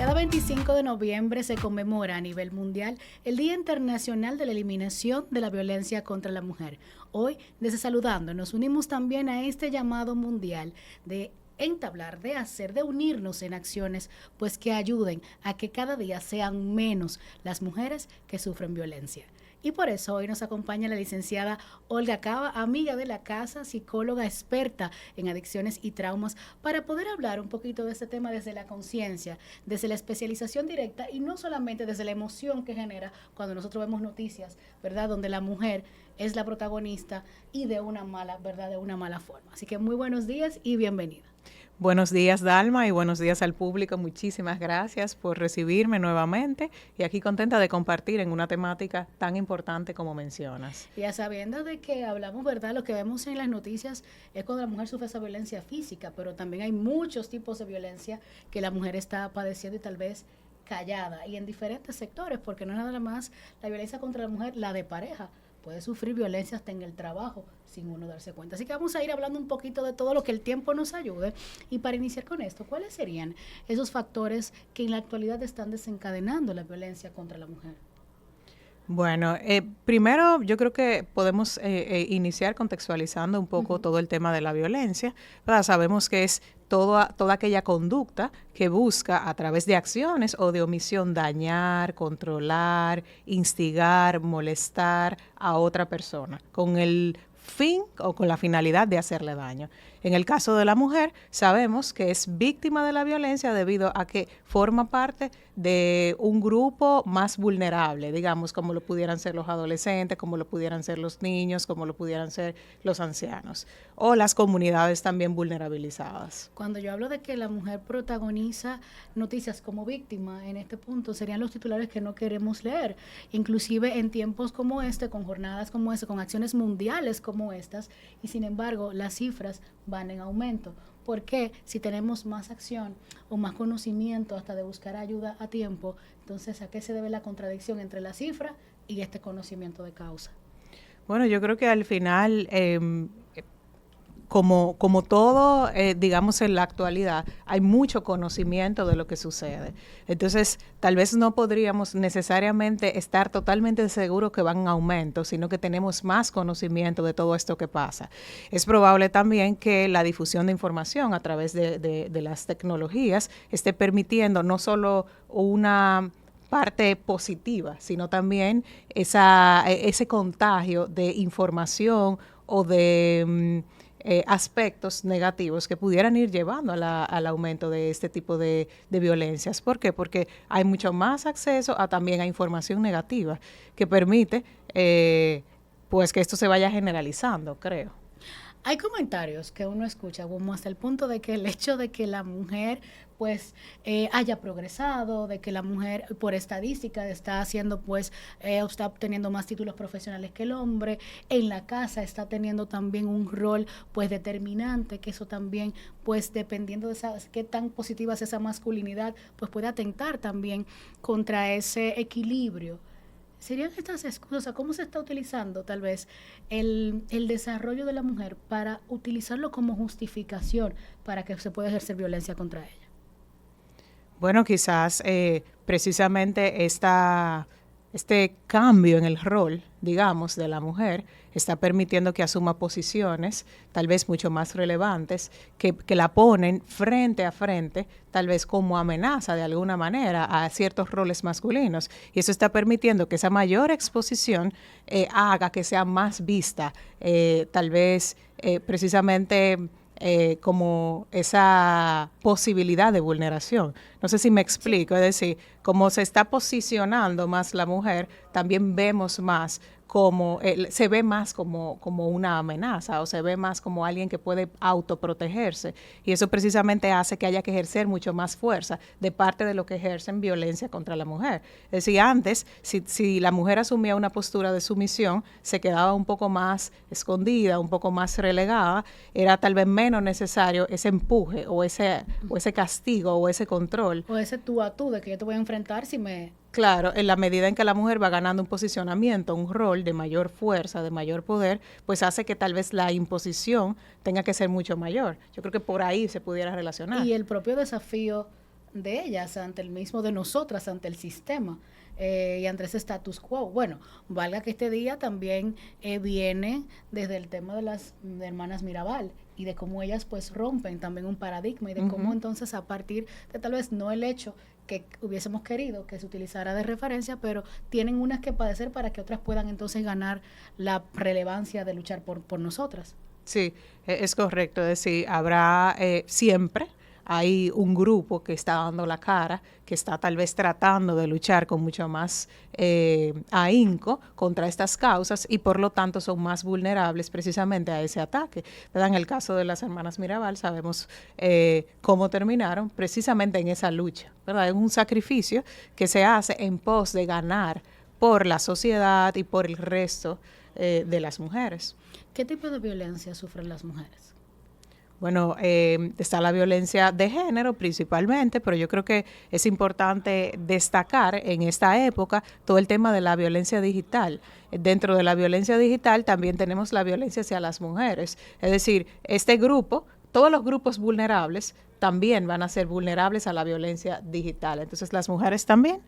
Cada 25 de noviembre se conmemora a nivel mundial el Día Internacional de la Eliminación de la Violencia contra la Mujer. Hoy, desde Saludando, nos unimos también a este llamado mundial de entablar, de hacer, de unirnos en acciones, pues que ayuden a que cada día sean menos las mujeres que sufren violencia. Y por eso hoy nos acompaña la licenciada Olga Cava, amiga de la casa, psicóloga experta en adicciones y traumas, para poder hablar un poquito de este tema desde la conciencia, desde la especialización directa y no solamente desde la emoción que genera cuando nosotros vemos noticias, ¿verdad? Donde la mujer es la protagonista y de una mala, ¿verdad? De una mala forma. Así que muy buenos días y bienvenida. Buenos días, Dalma, y buenos días al público. Muchísimas gracias por recibirme nuevamente y aquí contenta de compartir en una temática tan importante como mencionas. Ya sabiendo de que hablamos, ¿verdad? Lo que vemos en las noticias es cuando la mujer sufre esa violencia física, pero también hay muchos tipos de violencia que la mujer está padeciendo y tal vez callada y en diferentes sectores, porque no es nada más la violencia contra la mujer, la de pareja. Puede sufrir violencia hasta en el trabajo sin uno darse cuenta. Así que vamos a ir hablando un poquito de todo lo que el tiempo nos ayude. Y para iniciar con esto, ¿cuáles serían esos factores que en la actualidad están desencadenando la violencia contra la mujer? Bueno, primero yo creo que podemos iniciar contextualizando un poco todo el tema de la violencia, ¿verdad? Sabemos que es toda aquella conducta que busca a través de acciones o de omisión dañar, controlar, instigar, molestar a otra persona con el fin o con la finalidad de hacerle daño. En el caso de la mujer, sabemos que es víctima de la violencia debido a que forma parte de un grupo más vulnerable, digamos, como lo pudieran ser los adolescentes, como lo pudieran ser los niños, como lo pudieran ser los ancianos, o las comunidades también vulnerabilizadas. Cuando yo hablo de que la mujer protagoniza noticias como víctima, en este punto serían los titulares que no queremos leer, inclusive en tiempos como este, con jornadas como este, con acciones mundiales como estas, y sin embargo las cifras van en aumento. ¿Por qué? Si tenemos más acción o más conocimiento hasta de buscar ayuda a tiempo, entonces ¿a qué se debe la contradicción entre la cifra y este conocimiento de causa? Bueno, yo creo que al final, como todo, digamos, en la actualidad, hay mucho conocimiento de lo que sucede. Entonces, tal vez no podríamos necesariamente estar totalmente seguros que van en aumento, sino que tenemos más conocimiento de todo esto que pasa. Es probable también que la difusión de información a través de las tecnologías esté permitiendo no solo una parte positiva, sino también ese contagio de información o de aspectos negativos que pudieran ir llevando al aumento de este tipo de violencias. ¿Por qué? Porque hay mucho más acceso también a información negativa que permite pues que esto se vaya generalizando, creo. Hay comentarios que uno escucha como hasta el punto de que el hecho de que la mujer pues haya progresado, de que la mujer por estadística está haciendo pues está obteniendo más títulos profesionales que el hombre, en la casa está teniendo también un rol pues determinante, que eso también pues dependiendo de qué tan positiva es esa masculinidad, pues puede atentar también contra ese equilibrio. ¿Serían estas excusas? ¿Cómo se está utilizando tal vez el desarrollo de la mujer para utilizarlo como justificación para que se pueda ejercer violencia contra ella? Bueno, quizás precisamente este cambio en el rol, digamos, de la mujer está permitiendo que asuma posiciones tal vez mucho más relevantes, que la ponen frente a frente, tal vez como amenaza de alguna manera a ciertos roles masculinos. Y eso está permitiendo que esa mayor exposición haga que sea más vista, tal vez precisamente como esa posibilidad de vulneración. No sé si me explico, es decir, como se está posicionando más la mujer, también vemos más como, se ve más como una amenaza o se ve más como alguien que puede autoprotegerse y eso precisamente hace que haya que ejercer mucho más fuerza de parte de lo que ejercen violencia contra la mujer. Es decir, antes, si la mujer asumía una postura de sumisión, se quedaba un poco más escondida, un poco más relegada, era tal vez menos necesario ese empuje o ese castigo o ese control. O ese tú a tú de que yo te voy a enfrentar si me... Claro, en la medida en que la mujer va ganando un posicionamiento, un rol de mayor fuerza, de mayor poder, pues hace que tal vez la imposición tenga que ser mucho mayor. Yo creo que por ahí se pudiera relacionar. Y el propio desafío de ellas, ante el mismo de nosotras, ante el sistema. Y ante ese status quo. Bueno, valga que este día también viene desde el tema de las hermanas Mirabal y de cómo ellas pues rompen también un paradigma y de cómo entonces a partir de tal vez no el hecho que hubiésemos querido que se utilizara de referencia, pero tienen unas que padecer para que otras puedan entonces ganar la relevancia de luchar por nosotras. Sí, es correcto. Es decir, habrá siempre hay un grupo que está dando la cara, que está tal vez tratando de luchar con mucho más ahínco contra estas causas y por lo tanto son más vulnerables precisamente a ese ataque. ¿Verdad? En el caso de las hermanas Mirabal sabemos cómo terminaron precisamente en esa lucha. ¿Verdad? Es un sacrificio que se hace en pos de ganar por la sociedad y por el resto de las mujeres. ¿Qué tipo de violencia sufren las mujeres? Bueno, está la violencia de género principalmente, pero yo creo que es importante destacar en esta época todo el tema de la violencia digital. Dentro de la violencia digital también tenemos la violencia hacia las mujeres. Es decir, este grupo, todos los grupos vulnerables también van a ser vulnerables a la violencia digital. Entonces las mujeres también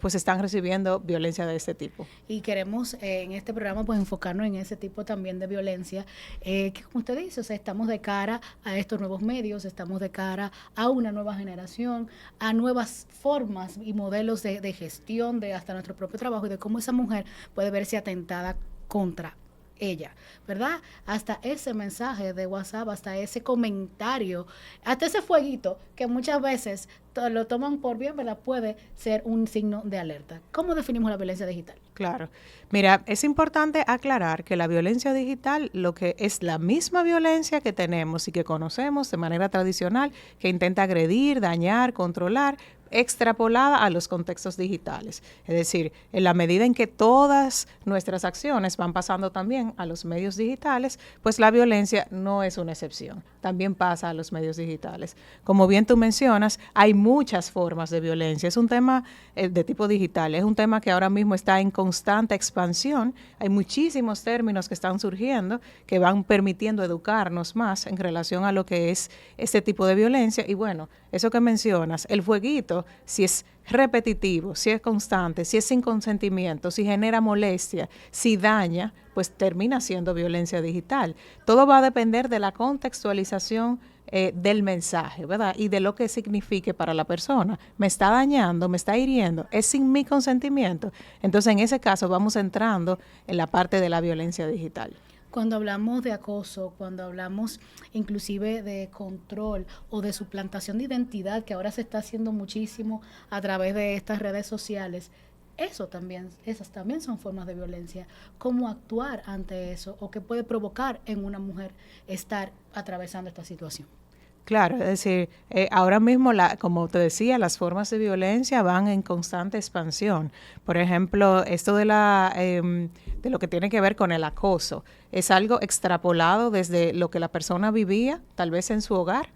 pues están recibiendo violencia de este tipo. Y queremos en este programa pues enfocarnos en ese tipo también de violencia, que como usted dice, o sea, estamos de cara a estos nuevos medios, estamos de cara a una nueva generación, a nuevas formas y modelos de gestión de hasta nuestro propio trabajo y de cómo esa mujer puede verse atentada contra ella, ¿verdad? Hasta ese mensaje de WhatsApp, hasta ese comentario, hasta ese fueguito que muchas veces lo toman por bien, ¿verdad? Puede ser un signo de alerta. ¿Cómo definimos la violencia digital? Claro. Mira, es importante aclarar que la violencia digital, lo que es la misma violencia que tenemos y que conocemos de manera tradicional, que intenta agredir, dañar, controlar, extrapolada a los contextos digitales. Es decir, en la medida en que todas nuestras acciones van pasando también a los medios digitales, pues la violencia no es una excepción, también pasa a los medios digitales. Como bien tú mencionas, hay muchas formas de violencia. Es un tema de tipo digital, es un tema que ahora mismo está en constante expansión. Hay muchísimos términos que están surgiendo que van permitiendo educarnos más en relación a lo que es este tipo de violencia. Y bueno, eso que mencionas, el fueguito, si es repetitivo, si es constante, si es sin consentimiento, si genera molestia, si daña, pues termina siendo violencia digital. Todo va a depender de la contextualización del mensaje, ¿verdad? Y de lo que signifique para la persona. Me está dañando, me está hiriendo, es sin mi consentimiento. Entonces, en ese caso, vamos entrando en la parte de la violencia digital. Cuando hablamos de acoso, cuando hablamos inclusive de control o de suplantación de identidad, que ahora se está haciendo muchísimo a través de estas redes sociales, esas también son formas de violencia. ¿Cómo actuar ante eso o qué puede provocar en una mujer estar atravesando esta situación? Claro, es decir, ahora mismo, como te decía, las formas de violencia van en constante expansión. Por ejemplo, esto de lo que tiene que ver con el acoso es algo extrapolado desde lo que la persona vivía, tal vez en su hogar,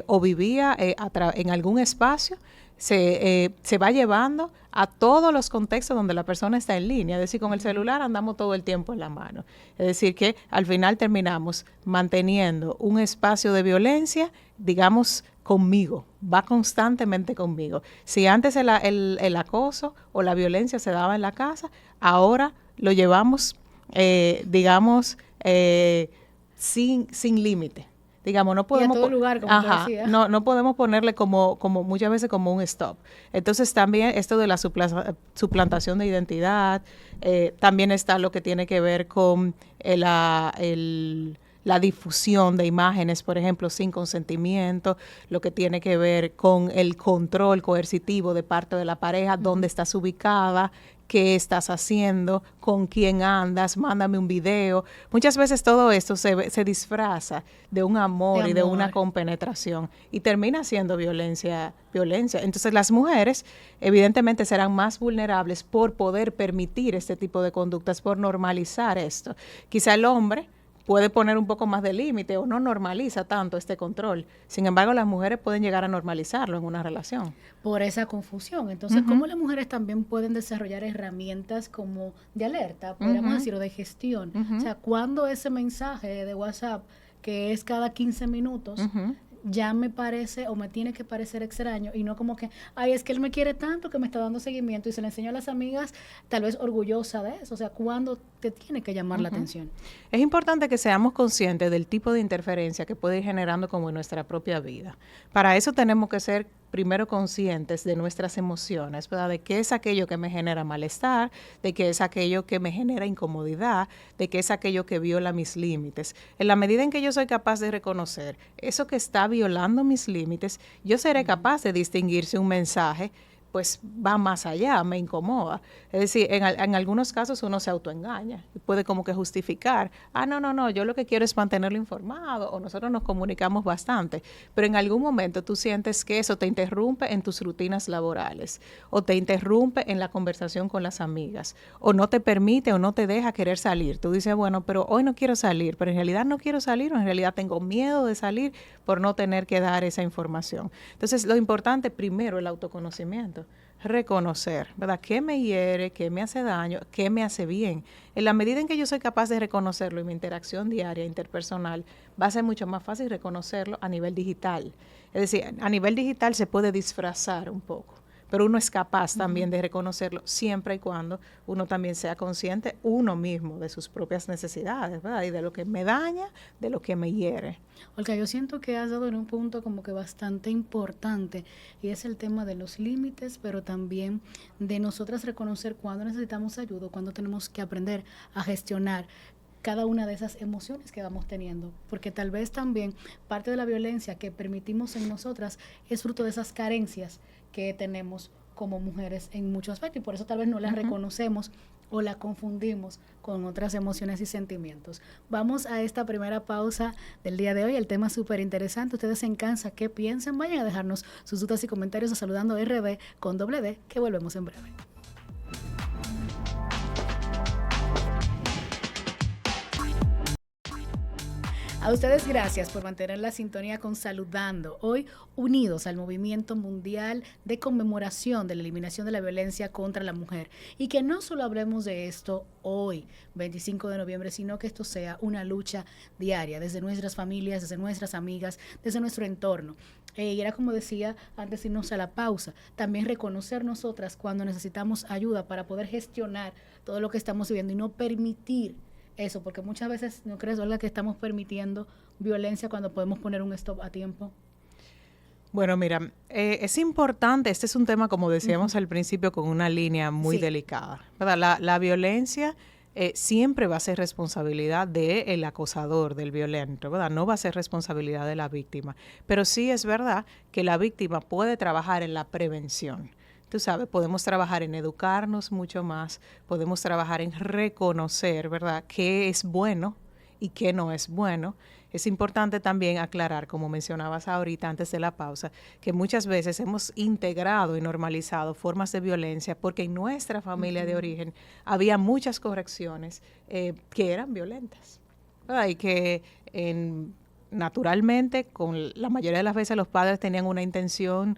o vivía en algún espacio. Se va llevando a todos los contextos donde la persona está en línea. Es decir, con el celular andamos todo el tiempo en la mano. Es decir, que al final terminamos manteniendo un espacio de violencia, digamos, conmigo, va constantemente conmigo. Si antes el acoso o la violencia se daba en la casa, ahora lo llevamos, digamos, sin límite. Digamos, no podemos, y a todo lugar, como tú decías. no podemos ponerle como muchas veces como un stop. Entonces también esto de la suplantación de identidad, también está lo que tiene que ver con la difusión de imágenes, por ejemplo, sin consentimiento, lo que tiene que ver con el control coercitivo de parte de la pareja, dónde estás ubicada, qué estás haciendo, con quién andas, mándame un video. Muchas veces todo esto se disfraza de un amor y de una compenetración y termina siendo violencia. Entonces las mujeres evidentemente serán más vulnerables por poder permitir este tipo de conductas, por normalizar esto. Quizá el hombre puede poner un poco más de límite o no normaliza tanto este control. Sin embargo, las mujeres pueden llegar a normalizarlo en una relación. Por esa confusión. Entonces, ¿cómo las mujeres también pueden desarrollar herramientas como de alerta, podríamos decir, o de gestión? O sea, cuando ese mensaje de WhatsApp, que es cada 15 minutos, ya me parece o me tiene que parecer extraño y no como que, ay, es que él me quiere tanto que me está dando seguimiento y se le enseñó a las amigas, tal vez orgullosa de eso, o sea, cuando te tiene que llamar la atención. Es importante que seamos conscientes del tipo de interferencia que puede ir generando como en nuestra propia vida. Para eso tenemos que ser primero conscientes de nuestras emociones, ¿verdad? De qué es aquello que me genera malestar, de qué es aquello que me genera incomodidad, de qué es aquello que viola mis límites. En la medida en que yo soy capaz de reconocer eso que está violando mis límites, yo seré capaz de distinguir si un mensaje pues va más allá, me incomoda. Es decir, en algunos casos uno se autoengaña y puede como que justificar, no, yo lo que quiero es mantenerlo informado o nosotros nos comunicamos bastante, pero en algún momento tú sientes que eso te interrumpe en tus rutinas laborales o te interrumpe en la conversación con las amigas o no te permite o no te deja querer salir. Tú dices, bueno, pero hoy no quiero salir, pero en realidad no quiero salir o en realidad tengo miedo de salir por no tener que dar esa información. Entonces, lo importante primero, el autoconocimiento. Reconocer, ¿verdad? ¿Qué me hiere? ¿Qué me hace daño? ¿Qué me hace bien? En la medida en que yo soy capaz de reconocerlo en mi interacción diaria, interpersonal, va a ser mucho más fácil reconocerlo a nivel digital. Es decir, a nivel digital se puede disfrazar un poco, pero uno es capaz también de reconocerlo siempre y cuando uno también sea consciente uno mismo de sus propias necesidades, ¿verdad? Y de lo que me daña, de lo que me hiere. Olga, yo siento que has dado en un punto como que bastante importante y es el tema de los límites, pero también de nosotras reconocer cuándo necesitamos ayuda, cuándo tenemos que aprender a gestionar cada una de esas emociones que vamos teniendo, porque tal vez también parte de la violencia que permitimos en nosotras es fruto de esas carencias que tenemos como mujeres en muchos aspectos y por eso tal vez no las reconocemos o la confundimos con otras emociones y sentimientos. Vamos a esta primera pausa del día de hoy. El tema es súper interesante. Ustedes en casa, ¿qué piensan? Vayan a dejarnos sus dudas y comentarios a Saludando RD con doble D, que volvemos en breve. A ustedes gracias por mantener la sintonía con Saludando. Hoy unidos al movimiento mundial de conmemoración de la eliminación de la violencia contra la mujer. Y que no solo hablemos de esto hoy, 25 de noviembre, sino que esto sea una lucha diaria desde nuestras familias, desde nuestras amigas, desde nuestro entorno. Y era como decía antes de irnos a la pausa, también reconocer nosotras cuando necesitamos ayuda para poder gestionar todo lo que estamos viviendo y no permitir eso, porque muchas veces, ¿no crees, Olga, que estamos permitiendo violencia cuando podemos poner un stop a tiempo? Bueno, mira, es importante, este es un tema, como decíamos al principio, con una línea muy delicada, ¿verdad? La violencia siempre va a ser responsabilidad del acosador, del violento, ¿verdad? No va a ser responsabilidad de la víctima, pero sí es verdad que la víctima puede trabajar en la prevención. Tú sabes, podemos trabajar en educarnos mucho más, podemos trabajar en reconocer, ¿verdad?, qué es bueno y qué no es bueno. Es importante también aclarar, como mencionabas ahorita antes de la pausa, que muchas veces hemos integrado y normalizado formas de violencia porque en nuestra familia de origen había muchas correcciones que eran violentas, ¿verdad? Y que naturalmente, con la mayoría de las veces los padres tenían una intención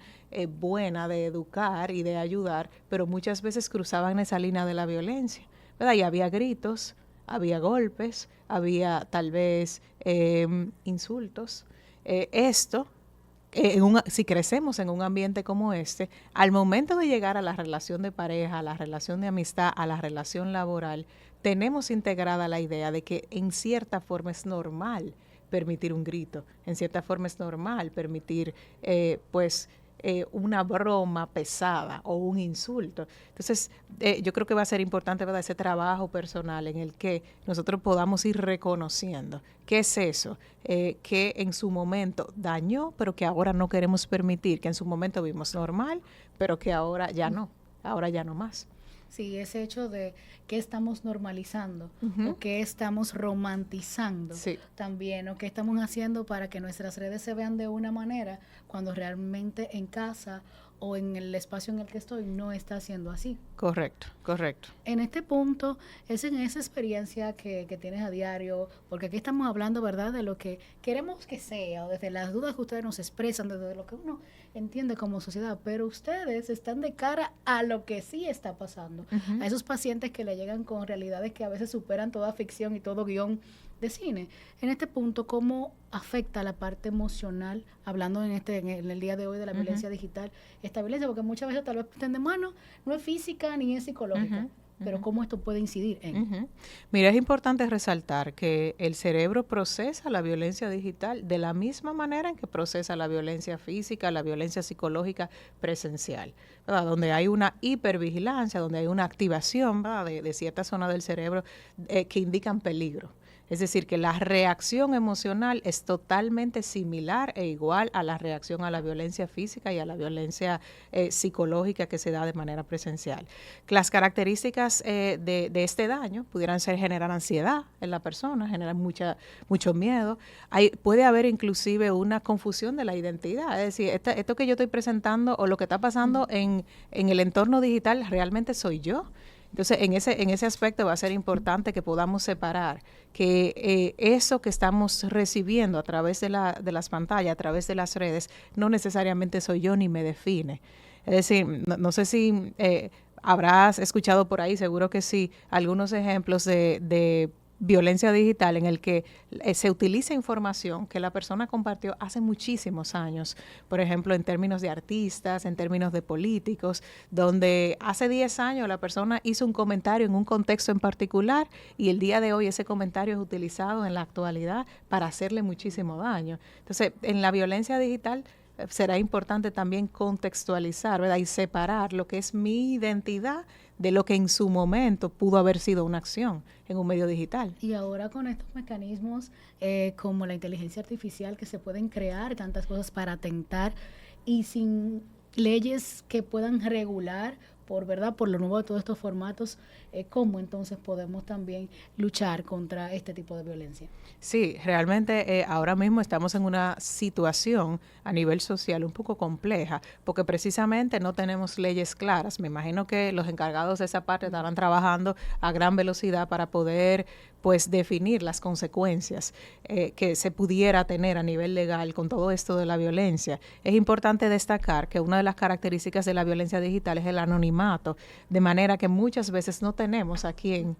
buena de educar y de ayudar, pero muchas veces cruzaban esa línea de la violencia, ¿verdad? Y había gritos, había golpes, había tal vez insultos. Si crecemos en un ambiente como este, al momento de llegar a la relación de pareja, a la relación de amistad, a la relación laboral, tenemos integrada la idea de que en cierta forma es normal permitir un grito, en cierta forma es normal permitir una broma pesada o un insulto. Entonces, yo creo que va a ser importante, ¿verdad?, ese trabajo personal en el que nosotros podamos ir reconociendo qué es eso, que en su momento dañó, pero que ahora no queremos permitir, que en su momento vimos normal, pero que ahora ya no más. Sí, ese hecho de qué estamos normalizando o qué estamos romantizando también, o qué estamos haciendo para que nuestras redes se vean de una manera cuando realmente en casa o en el espacio en el que estoy no está siendo así. Correcto. En este punto, es en esa experiencia que tienes a diario, porque aquí estamos hablando, ¿verdad?, de lo que queremos que sea, o desde las dudas que ustedes nos expresan, desde lo que uno entiende como sociedad, pero ustedes están de cara a lo que sí está pasando, a esos pacientes que le llegan con realidades que a veces superan toda ficción y todo guión de cine. En este punto, ¿cómo afecta la parte emocional, hablando en el día de hoy de la violencia digital, esta violencia? Porque muchas veces tal vez entendemos, no es física ni es psicológica, pero cómo esto puede incidir en... Mira, es importante resaltar que el cerebro procesa la violencia digital de la misma manera en que procesa la violencia física, la violencia psicológica presencial, ¿verdad? Donde hay una hipervigilancia, donde hay una activación, ¿verdad?, de ciertas zonas del cerebro que indican peligro. Es decir, que la reacción emocional es totalmente similar e igual a la reacción a la violencia física y a la violencia psicológica que se da de manera presencial. Las características de este daño pudieran ser generar ansiedad en la persona, generar mucho miedo. Puede haber inclusive una confusión de la identidad, es decir, esto que yo estoy presentando o lo que está pasando en el entorno digital realmente soy yo. Entonces, en ese aspecto va a ser importante que podamos separar que eso que estamos recibiendo a través de las pantallas, a través de las redes, no necesariamente soy yo ni me define. Es decir, no sé si habrás escuchado por ahí, seguro que sí, algunos ejemplos de violencia digital en el que se utiliza información que la persona compartió hace muchísimos años, por ejemplo, en términos de artistas, en términos de políticos, donde hace 10 años la persona hizo un comentario en un contexto en particular y el día de hoy ese comentario es utilizado en la actualidad para hacerle muchísimo daño. Entonces, en la violencia digital será importante también contextualizar, ¿verdad?, y separar lo que es mi identidad de lo que en su momento pudo haber sido una acción en un medio digital. Y ahora con estos mecanismos como la inteligencia artificial, que se pueden crear tantas cosas para atentar y sin leyes que puedan regular por lo nuevo de todos estos formatos, ¿cómo entonces podemos también luchar contra este tipo de violencia? Sí, realmente ahora mismo estamos en una situación a nivel social un poco compleja, porque precisamente no tenemos leyes claras. Me imagino que los encargados de esa parte estarán trabajando a gran velocidad para poder pues definir las consecuencias que se pudiera tener a nivel legal con todo esto de la violencia. Es importante destacar que una de las características de la violencia digital es el anonimato, de manera que muchas veces no tenemos a quién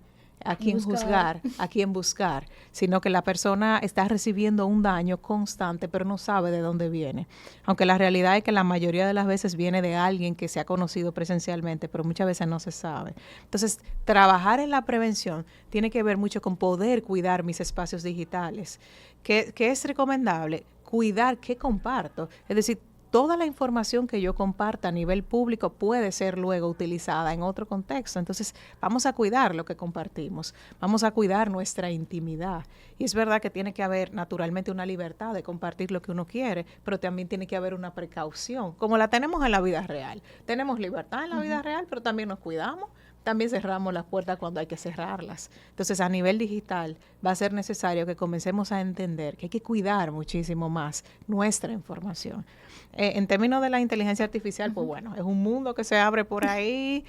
juzgar, a quién buscar, sino que la persona está recibiendo un daño constante, pero no sabe de dónde viene. Aunque la realidad es que la mayoría de las veces viene de alguien que se ha conocido presencialmente, pero muchas veces no se sabe. Entonces, trabajar en la prevención tiene que ver mucho con poder cuidar mis espacios digitales. ¿Qué es recomendable? Cuidar qué comparto. Es decir, toda la información que yo comparta a nivel público puede ser luego utilizada en otro contexto. Entonces, vamos a cuidar lo que compartimos, vamos a cuidar nuestra intimidad. Y es verdad que tiene que haber naturalmente una libertad de compartir lo que uno quiere, pero también tiene que haber una precaución, como la tenemos en la vida real. Tenemos libertad en la vida real, pero también nos cuidamos. También cerramos las puertas cuando hay que cerrarlas. Entonces, a nivel digital va a ser necesario que comencemos a entender que hay que cuidar muchísimo más nuestra información. En términos de la inteligencia artificial, pues bueno, es un mundo que se abre por ahí,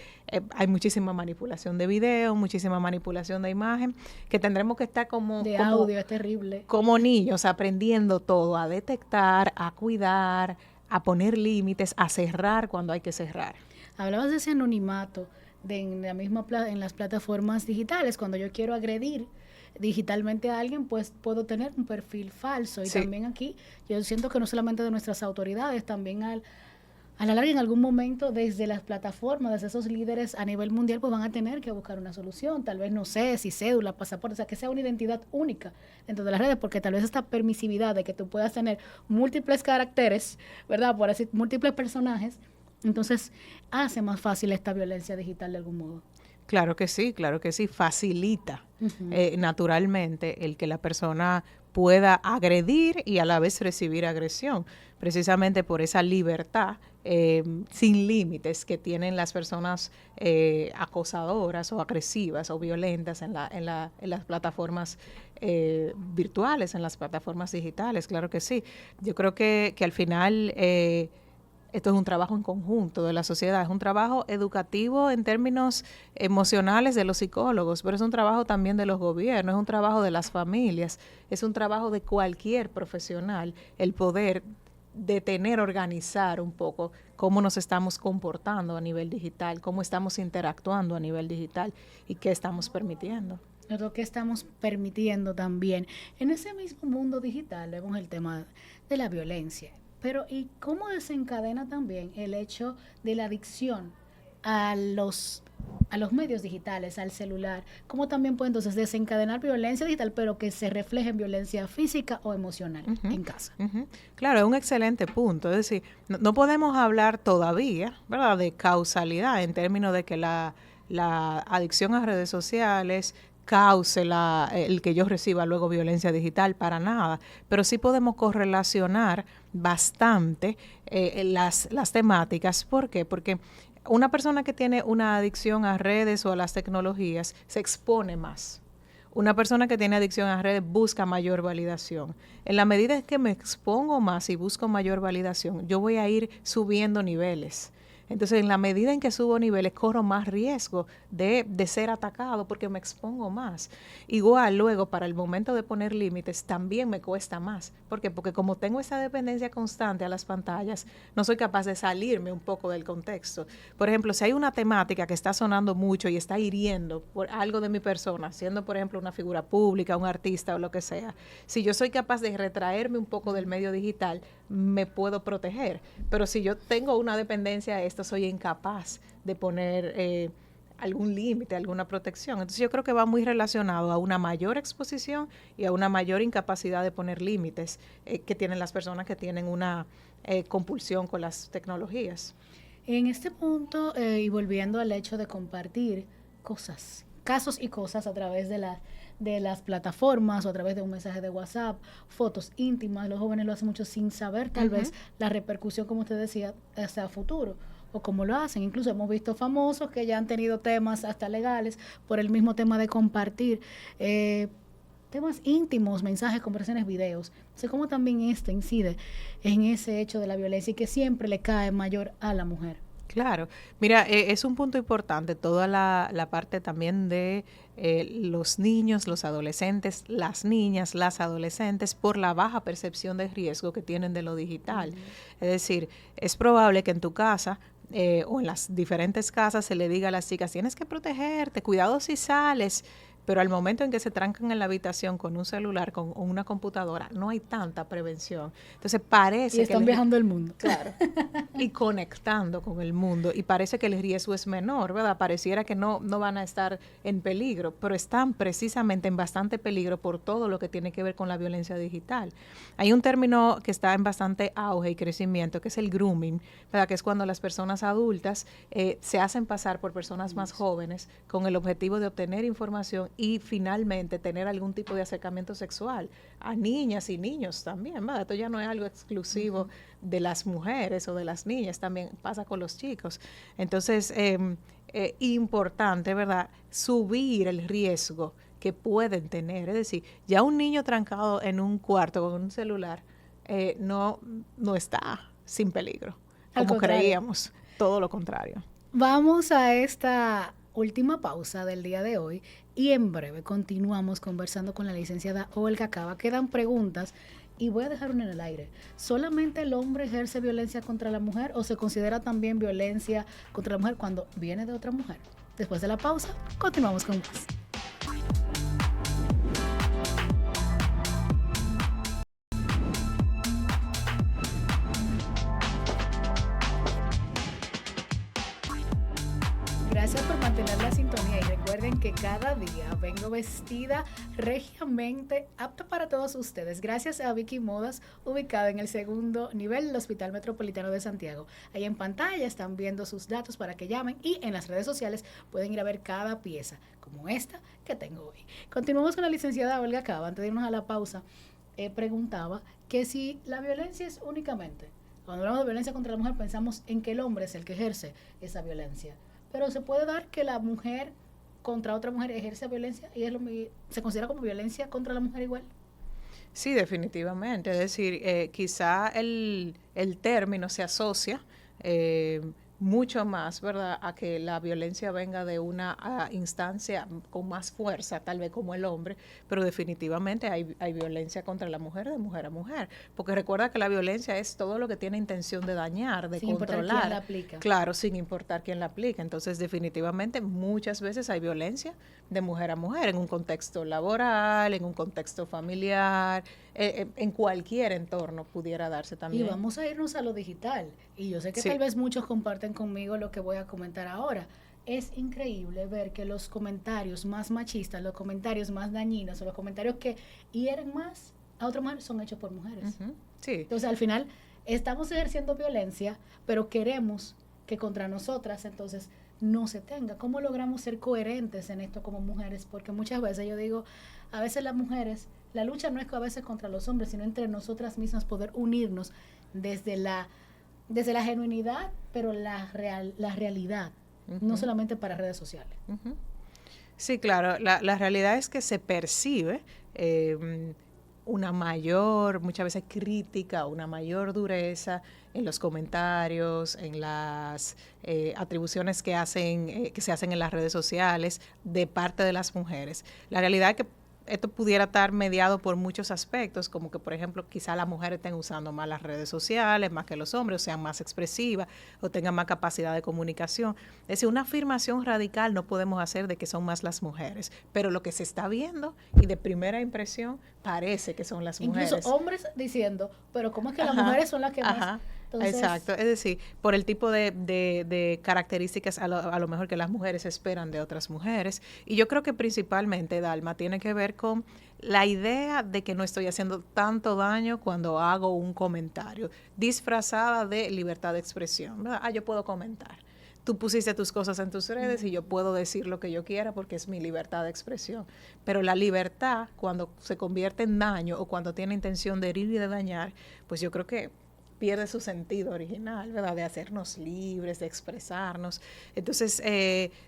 hay muchísima manipulación de video, muchísima manipulación de imagen, que tendremos que estar audio, es terrible. Como niños, aprendiendo todo, a detectar, a cuidar, a poner límites, a cerrar cuando hay que cerrar. Hablabas de ese anonimato en las plataformas digitales. Cuando yo quiero agredir digitalmente a alguien, pues puedo tener un perfil falso. Y también aquí yo siento que no solamente de nuestras autoridades, también a la larga en algún momento desde las plataformas, desde esos líderes a nivel mundial, pues van a tener que buscar una solución. Tal vez, no sé, si cédula, pasaporte, o sea, que sea una identidad única dentro de las redes, porque tal vez esta permisividad de que tú puedas tener múltiples caracteres, ¿verdad?, por decir, múltiples personajes, entonces hace más fácil esta violencia digital de algún modo. Claro que sí, facilita naturalmente el que la persona pueda agredir y a la vez recibir agresión, precisamente por esa libertad sin límites que tienen las personas acosadoras o agresivas o violentas en las plataformas virtuales, en las plataformas digitales, claro que sí. Yo creo que al final esto es un trabajo en conjunto de la sociedad, es un trabajo educativo en términos emocionales de los psicólogos, pero es un trabajo también de los gobiernos, es un trabajo de las familias, es un trabajo de cualquier profesional, el poder detener, organizar un poco cómo nos estamos comportando a nivel digital, cómo estamos interactuando a nivel digital y qué estamos permitiendo. lo que estamos permitiendo también. En ese mismo mundo digital vemos el tema de la violencia, pero ¿y cómo desencadena también el hecho de la adicción a los medios digitales, al celular? ¿Cómo también puede entonces desencadenar violencia digital, pero que se refleje en violencia física o emocional en casa? Claro, es un excelente punto. Es decir, no podemos hablar todavía, ¿verdad?, de causalidad en términos de que la adicción a redes sociales cause el que yo reciba luego violencia digital, para nada. Pero sí podemos correlacionar bastante las temáticas. ¿Por qué? Porque una persona que tiene una adicción a redes o a las tecnologías se expone más. Una persona que tiene adicción a redes busca mayor validación. En la medida en que me expongo más y busco mayor validación, yo voy a ir subiendo niveles. Entonces, en la medida en que subo niveles, corro más riesgo de ser atacado porque me expongo más. Igual, luego, para el momento de poner límites, también me cuesta más. ¿Por qué? Porque como tengo esa dependencia constante a las pantallas, no soy capaz de salirme un poco del contexto. Por ejemplo, si hay una temática que está sonando mucho y está hiriendo por algo de mi persona, siendo, por ejemplo, una figura pública, un artista o lo que sea, si yo soy capaz de retraerme un poco del medio digital, me puedo proteger. Pero si yo tengo una dependencia a esto, soy incapaz de poner algún límite, alguna protección. Entonces yo creo que va muy relacionado a una mayor exposición y a una mayor incapacidad de poner límites que tienen las personas que tienen una compulsión con las tecnologías. En este punto, y volviendo al hecho de compartir cosas, casos y cosas a través de las plataformas o a través de un mensaje de WhatsApp, fotos íntimas, los jóvenes lo hacen mucho sin saber tal vez la repercusión, como usted decía, hacia futuro o cómo lo hacen. Incluso hemos visto famosos que ya han tenido temas hasta legales por el mismo tema de compartir temas íntimos, mensajes, conversaciones, videos. Sé cómo también incide en ese hecho de la violencia y que siempre le cae mayor a la mujer. Claro, mira, es un punto importante toda la parte también de los niños, los adolescentes, las niñas, las adolescentes, por la baja percepción de riesgo que tienen de lo digital. Es decir, es probable que en tu casa o en las diferentes casas se le diga a las chicas, tienes que protegerte, cuidado si sales. Pero al momento en que se trancan en la habitación con un celular, con una computadora, no hay tanta prevención. Entonces parece que están viajando el mundo. Claro. Y conectando con el mundo. Y parece que el riesgo es menor, ¿verdad? Pareciera que no van a estar en peligro, pero están precisamente en bastante peligro por todo lo que tiene que ver con la violencia digital. Hay un término que está en bastante auge y crecimiento, que es el grooming, ¿verdad? Que es cuando las personas adultas se hacen pasar por personas más jóvenes con el objetivo de obtener información y finalmente tener algún tipo de acercamiento sexual a niñas y niños también, ¿verdad? Esto ya no es algo exclusivo de las mujeres o de las niñas, también pasa con los chicos. Entonces, importante, ¿verdad?, subir el riesgo que pueden tener. Es decir, ya un niño trancado en un cuarto con un celular no está sin peligro, como creíamos, todo lo contrario. Vamos a esta última pausa del día de hoy y en breve continuamos conversando con la licenciada Olga Cava. Quedan preguntas y voy a dejar una en el aire. ¿Solamente el hombre ejerce violencia contra la mujer o se considera también violencia contra la mujer cuando viene de otra mujer? Después de la pausa, continuamos con más. Gracias por mantener la sintonía y recuerden que cada día vengo vestida regiamente apta para todos ustedes. Gracias a Vicky Modas, ubicada en el segundo nivel del Hospital Metropolitano de Santiago. Ahí en pantalla están viendo sus datos para que llamen y en las redes sociales pueden ir a ver cada pieza, como esta que tengo hoy. Continuamos con la licenciada Olga Cava. Antes de irnos a la pausa, preguntaba que si la violencia es únicamente, cuando hablamos de violencia contra la mujer, pensamos en que el hombre es el que ejerce esa violencia. Pero se puede dar que la mujer contra otra mujer ejerce violencia y se considera como violencia contra la mujer igual. Sí, definitivamente. Es decir, quizá el término se asocia mucho más, ¿verdad?, a que la violencia venga de una instancia con más fuerza, tal vez como el hombre, pero definitivamente hay violencia contra la mujer de mujer a mujer, porque recuerda que la violencia es todo lo que tiene intención de dañar, de sin controlar. importar quién la aplica. Claro, sin importar quién la aplica. Entonces, definitivamente, muchas veces hay violencia de mujer a mujer, en un contexto laboral, en un contexto familiar, en cualquier entorno pudiera darse también. Y vamos a irnos a lo digital. Y yo sé que Sí. tal vez muchos comparten conmigo lo que voy a comentar ahora. Es increíble ver que los comentarios más machistas, los comentarios más dañinos o los comentarios que hieren más a otra mujer son hechos por mujeres. Uh-huh. Sí. Entonces, al final, estamos ejerciendo violencia, pero queremos que contra nosotras, entonces, no se tenga. ¿Cómo logramos ser coherentes en esto como mujeres? Porque muchas veces yo digo, a veces las mujeres, la lucha no es a veces contra los hombres, sino entre nosotras mismas poder unirnos desde la genuinidad, pero la realidad, uh-huh, no solamente para redes sociales. Uh-huh. Sí, claro, la realidad es que se percibe una mayor, muchas veces crítica, una mayor dureza en los comentarios, en las atribuciones que se hacen en las redes sociales de parte de las mujeres. La realidad es que esto pudiera estar mediado por muchos aspectos, como que, por ejemplo, quizá las mujeres estén usando más las redes sociales, más que los hombres, o sean más expresivas, o tengan más capacidad de comunicación. Es decir, una afirmación radical no podemos hacer de que son más las mujeres, pero lo que se está viendo, y de primera impresión, parece que son las mujeres. Incluso hombres diciendo, pero ¿cómo es que las mujeres son las que más? Entonces, exacto, es decir, por el tipo de características a lo mejor que las mujeres esperan de otras mujeres. Y yo creo que principalmente, Dalma, tiene que ver con la idea de que no estoy haciendo tanto daño cuando hago un comentario, disfrazada de libertad de expresión, ¿verdad? Yo puedo comentar. Tú pusiste tus cosas en tus redes y yo puedo decir lo que yo quiera porque es mi libertad de expresión. Pero la libertad, cuando se convierte en daño o cuando tiene intención de herir y de dañar, pues yo creo que pierde su sentido original, ¿verdad? De hacernos libres, de expresarnos. Entonces,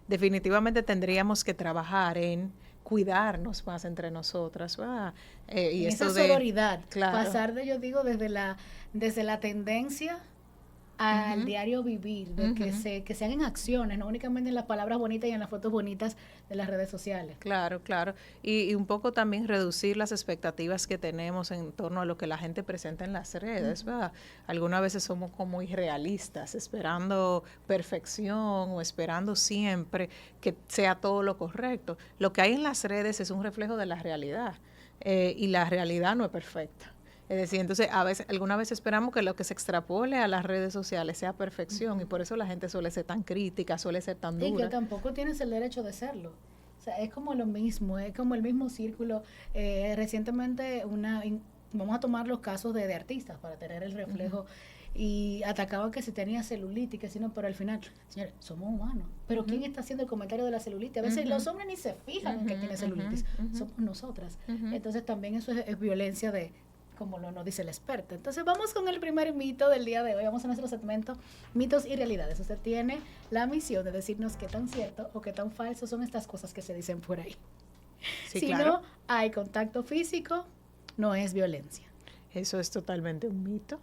definitivamente tendríamos que trabajar en cuidarnos más entre nosotras, ¿verdad? Y esa sororidad, claro, pasar de, yo digo, desde la tendencia al uh-huh, diario vivir, de uh-huh, que se hagan acciones, no únicamente en las palabras bonitas y en las fotos bonitas de las redes sociales. Claro, claro. Y un poco también reducir las expectativas que tenemos en torno a lo que la gente presenta en las redes, ¿verdad? Algunas veces somos como irrealistas, esperando perfección o esperando siempre que sea todo lo correcto. Lo que hay en las redes es un reflejo de la realidad y la realidad no es perfecta. Es decir, entonces alguna vez esperamos que lo que se extrapole a las redes sociales sea perfección, uh-huh, y por eso la gente suele ser tan crítica, suele ser tan dura. Y que tampoco tienes el derecho de serlo. O sea, es como lo mismo, es como el mismo círculo. Recientemente vamos a tomar los casos de artistas para tener el reflejo, uh-huh, y atacaban que si tenía celulitis, que si no, pero al final, señores, somos humanos. Pero uh-huh, ¿quién está haciendo el comentario de la celulitis? A veces uh-huh, los hombres ni se fijan, uh-huh, en que tiene celulitis, uh-huh, somos nosotras. Uh-huh. Entonces también eso es violencia como nos dice el experto. Entonces vamos con el primer mito del día de hoy. Vamos a nuestro segmento mitos y realidades. Usted tiene la misión de decirnos qué tan cierto o qué tan falso son estas cosas que se dicen por ahí. Sí, si claro, no hay contacto físico, no es violencia. Eso es totalmente un mito.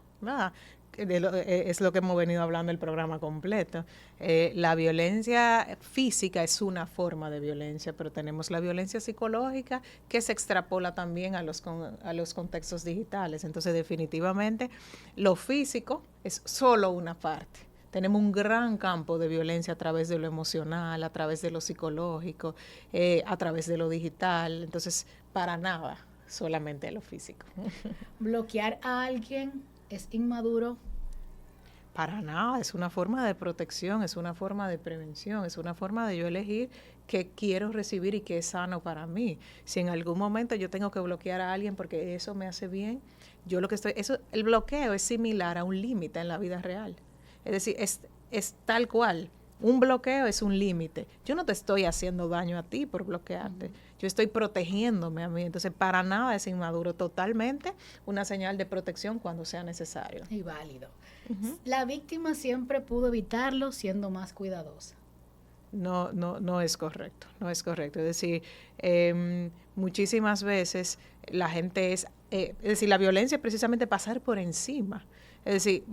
Es lo que hemos venido hablando el programa completo. La violencia física es una forma de violencia, pero tenemos la violencia psicológica que se extrapola también a los contextos digitales. Entonces, definitivamente, lo físico es solo una parte. Tenemos un gran campo de violencia a través de lo emocional, a través de lo psicológico, a través de lo digital. Entonces, para nada, solamente lo físico. Bloquear a alguien es inmaduro. Para nada, es una forma de protección, es una forma de prevención, es una forma de yo elegir qué quiero recibir y qué es sano para mí. Si en algún momento yo tengo que bloquear a alguien porque eso me hace bien, el bloqueo es similar a un límite en la vida real. Es decir, es tal cual. Un bloqueo es un límite. Yo no te estoy haciendo daño a ti por bloquearte. Uh-huh. Yo estoy protegiéndome a mí. Entonces, para nada es inmaduro. Totalmente una señal de protección cuando sea necesario. Y válido. Uh-huh. La víctima siempre pudo evitarlo siendo más cuidadosa. No es correcto. No es correcto. Es decir, muchísimas veces la gente es decir, la violencia es precisamente pasar por encima Es decir,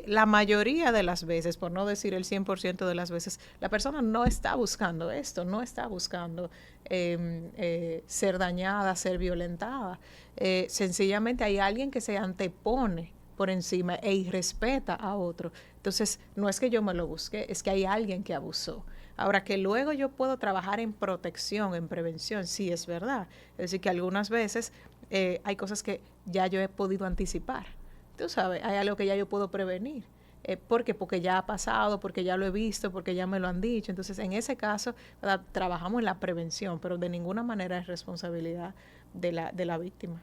la mayoría de las veces, por no decir el 100% de las veces, la persona no está buscando esto, no está buscando ser dañada, ser violentada. Sencillamente hay alguien que se antepone por encima e irrespeta a otro. Entonces, no es que yo me lo busque, es que hay alguien que abusó. Ahora, que luego yo puedo trabajar en protección, en prevención, sí es verdad. Es decir, que algunas veces hay cosas que ya yo he podido anticipar. Tú sabes, hay algo que ya yo puedo prevenir. ¿Por qué? Porque ya ha pasado, porque ya lo he visto, porque ya me lo han dicho. Entonces, en ese caso, ¿verdad?, trabajamos en la prevención, pero de ninguna manera es responsabilidad de la víctima.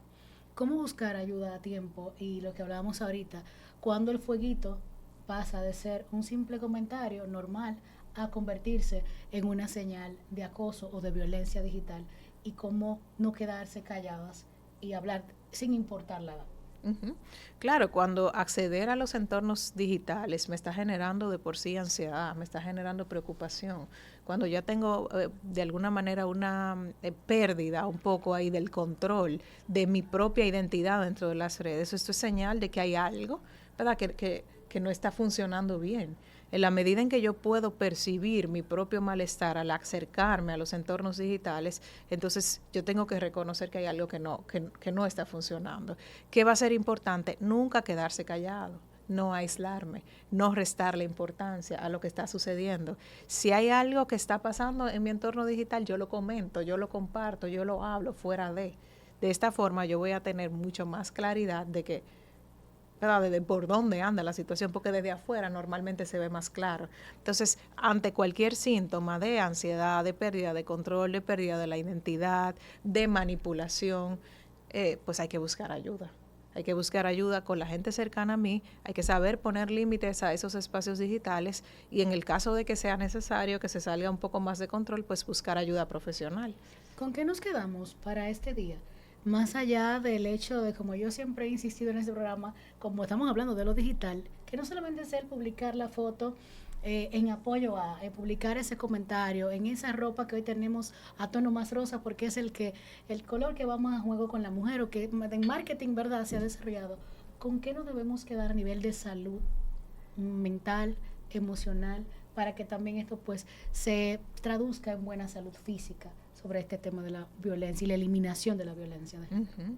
¿Cómo buscar ayuda a tiempo? Y lo que hablábamos ahorita, cuando el fueguito pasa de ser un simple comentario normal a convertirse en una señal de acoso o de violencia digital, y cómo no quedarse calladas y hablar sin importar la edad. Uh-huh. Claro, cuando acceder a los entornos digitales me está generando de por sí ansiedad, me está generando preocupación, cuando ya tengo de alguna manera una pérdida un poco ahí del control de mi propia identidad dentro de las redes, esto es señal de que hay algo, ¿verdad?, que no está funcionando bien. En la medida en que yo puedo percibir mi propio malestar al acercarme a los entornos digitales, entonces yo tengo que reconocer que hay algo que no está funcionando. ¿Qué va a ser importante? Nunca quedarse callado, no aislarme, no restarle importancia a lo que está sucediendo. Si hay algo que está pasando en mi entorno digital, yo lo comento, yo lo comparto, yo lo hablo fuera de. De esta forma yo voy a tener mucho más claridad de que, ¿verdad?, de por dónde anda la situación, porque desde afuera normalmente se ve más claro. Entonces, ante cualquier síntoma de ansiedad, de pérdida de control, de pérdida de la identidad, de manipulación, pues hay que buscar ayuda. Hay que buscar ayuda con la gente cercana a mí, hay que saber poner límites a esos espacios digitales y en el caso de que sea necesario que se salga un poco más de control, pues buscar ayuda profesional. ¿Con qué nos quedamos para este día? Más allá del hecho de, como yo siempre he insistido en este programa, como estamos hablando de lo digital, que no solamente es el publicar la foto en apoyo a publicar ese comentario, en esa ropa que hoy tenemos a tono más rosa, porque es el color que va más a juego con la mujer, o que en marketing, ¿verdad?, se ha desarrollado. ¿Con qué nos debemos quedar a nivel de salud mental, emocional, para que también esto pues se traduzca en buena salud física sobre este tema de la violencia y la eliminación de la violencia? Uh-huh.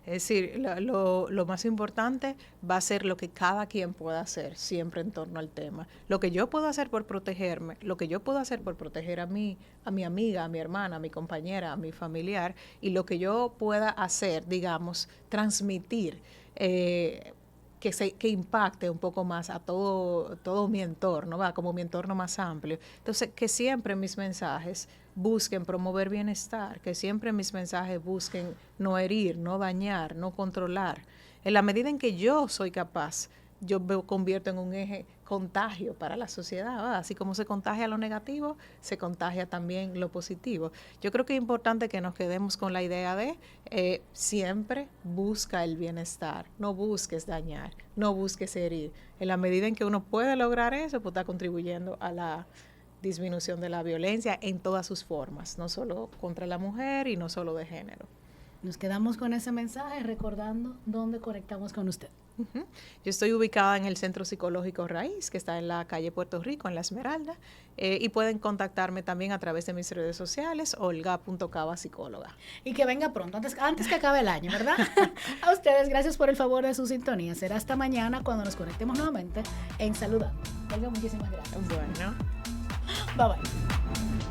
Es decir, lo más importante va a ser lo que cada quien pueda hacer siempre en torno al tema. Lo que yo puedo hacer por protegerme, lo que yo puedo hacer por proteger a mi amiga, a mi hermana, a mi compañera, a mi familiar, y lo que yo pueda hacer, digamos, transmitir, que impacte un poco más a todo mi entorno, ¿va?, como mi entorno más amplio. Entonces, que siempre mis mensajes busquen promover bienestar, que siempre mis mensajes busquen no herir, no dañar, no controlar. En la medida en que yo soy capaz, yo me convierto en un eje contagio para la sociedad, ¿verdad? Así como se contagia lo negativo, se contagia también lo positivo. Yo creo que es importante que nos quedemos con la idea de siempre busca el bienestar, no busques dañar, no busques herir. En la medida en que uno puede lograr eso, pues está contribuyendo a la disminución de la violencia en todas sus formas, no solo contra la mujer y no solo de género. Nos quedamos con ese mensaje recordando dónde conectamos con usted. Uh-huh. Yo estoy ubicada en el Centro Psicológico Raíz, que está en la calle Puerto Rico, en La Esmeralda, y pueden contactarme también a través de mis redes sociales, olga.cava psicóloga. Y que venga pronto, antes que acabe el año, ¿verdad? A ustedes, gracias por el favor de su sintonía. Será hasta mañana cuando nos conectemos nuevamente en Saludando. Olga, muchísimas gracias. Bueno. Bye bye.